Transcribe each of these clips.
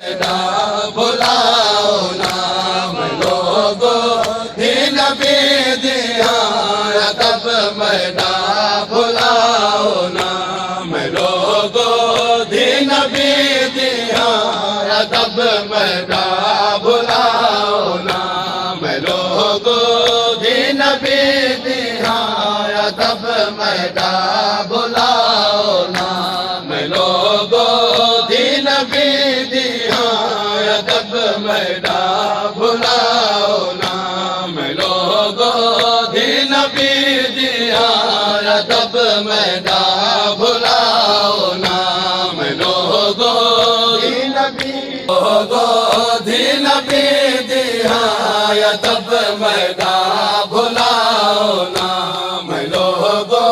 बुलाओ नाम लोगो दिन बेदिया अदब मैदा बुलाओ नाम लोगो दिन बेदिया अदब मैदा बुलाओ नाम लोगो दिन बेदिया अदब मैदा बुलाओ नाम लोगो दिन बेदिया अदब मैदा बुलाओ नाम लोगो दिन बेदिया अदब मैदा बुलाओ नाम लोगो दिन बेदिया अदब मैदा बुलाओ नाम लोगो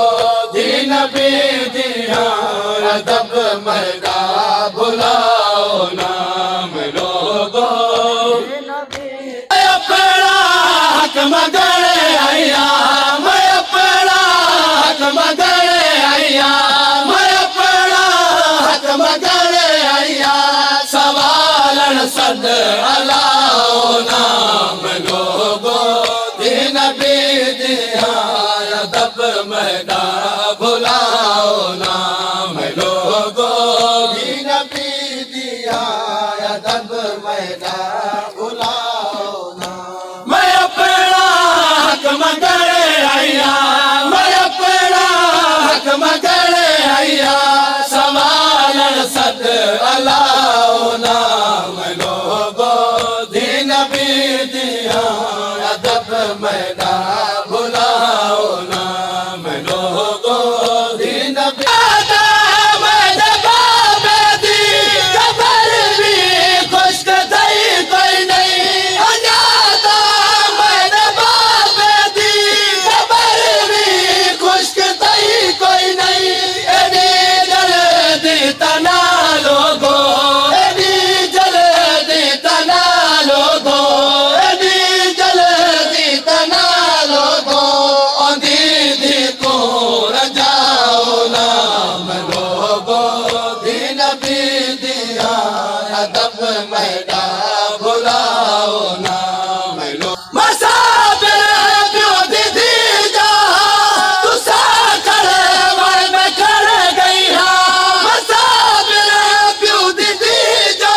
दिन बेदिया अदब मैदा बुलाओ नाम लोगो अपना हक मगरे आया मैं अपना हक मगरे आया मैं अपना हक मगरे आया सवालन सद अलाओ नाम लोगो दिन बेदिया अदब मैदा बुलाओ नाम लोगो दिन बेदिया अदब मैदा बुलाओ नाम मैं अपना हक मगरे आया मैं अपना हक मगरे आया सवालन सद अलाओ नाम लोगो दिन बेदिया अदब मैदा बुलाओ नाम लोगो दिन अदब मैदा बुलाओ नाम लो मसाबिर प्यो दीदी जा तुसा करे मैं कर गई हाँ मसाबिर प्यो दीदी जा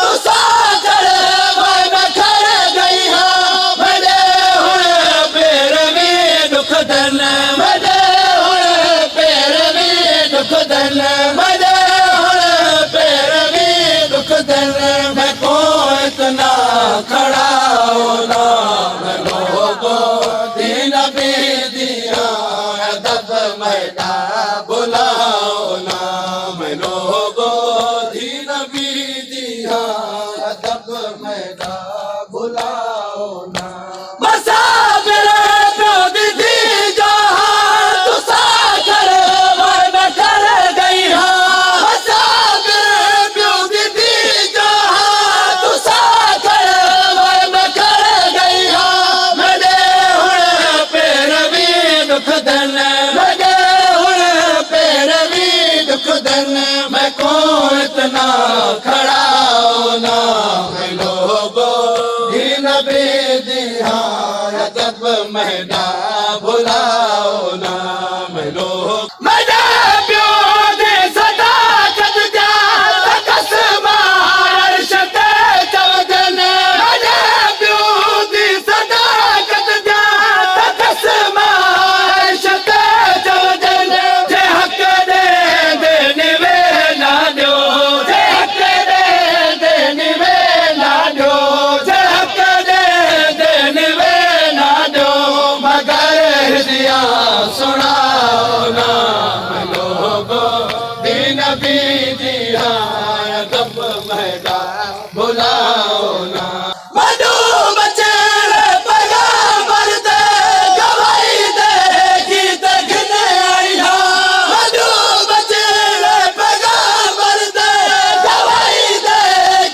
तुसा करे मैं कर गई हाँ मेरे हुए पैर में दुख दन मेरे हुए पैर में दुख दन मेरे मैं को इतना खड़ा होना लोगो दिन बेदिया अदब मैदा बुलाओ नाम लोगो दिन बेदिया अदब मैदा बुलाओ नाम मसाबिर प्यो दीदी जा तुसा करे मैं कर गई हाँ मसाबिर प्यो दीदी जा तुसा करे मैं कर गई हाँ मेरे हुए पैर भी दुख दन मेरे हुए पैर भी दुख दन मैं को इतना खड़ा होना लोगो दिन बेदिया अदब मैदा बुलाओ नाम लोग मेरे प्यो दे सदाकत जा कसमा अर्श ते चवदन मेरे प्यो दी सदाकत जा कसमा अर्श ते चवदन जे हक दे देने वे ना दो जे हक दे देने वे ना दो जे हक दे देने वे ना दो मगर दिया सुनाओ नाम लोगो दिन बेदिया अदब मैदा बुलाओ नाम मधु बचन पैगाम्बर दे गवाही दे गीत गिने आया मधु बचन पैगाम्बर दे गवाही दे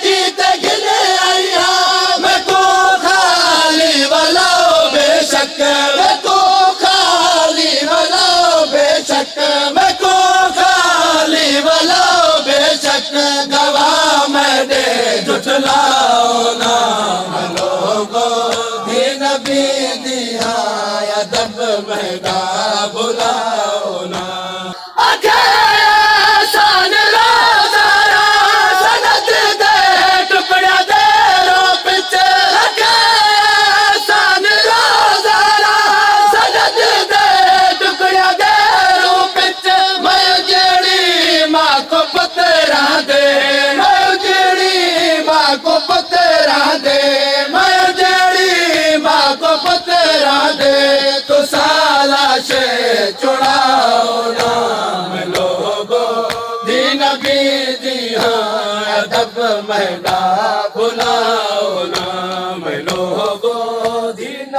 गीत गिने आया मैं को खाली वाला बेशक मैं को खाली वाला बेशक मैं को खाली वाला बेशक गवाह मैं दे से छुड़ाओ नाम लोगो, दीन भी दिया अदब मैदान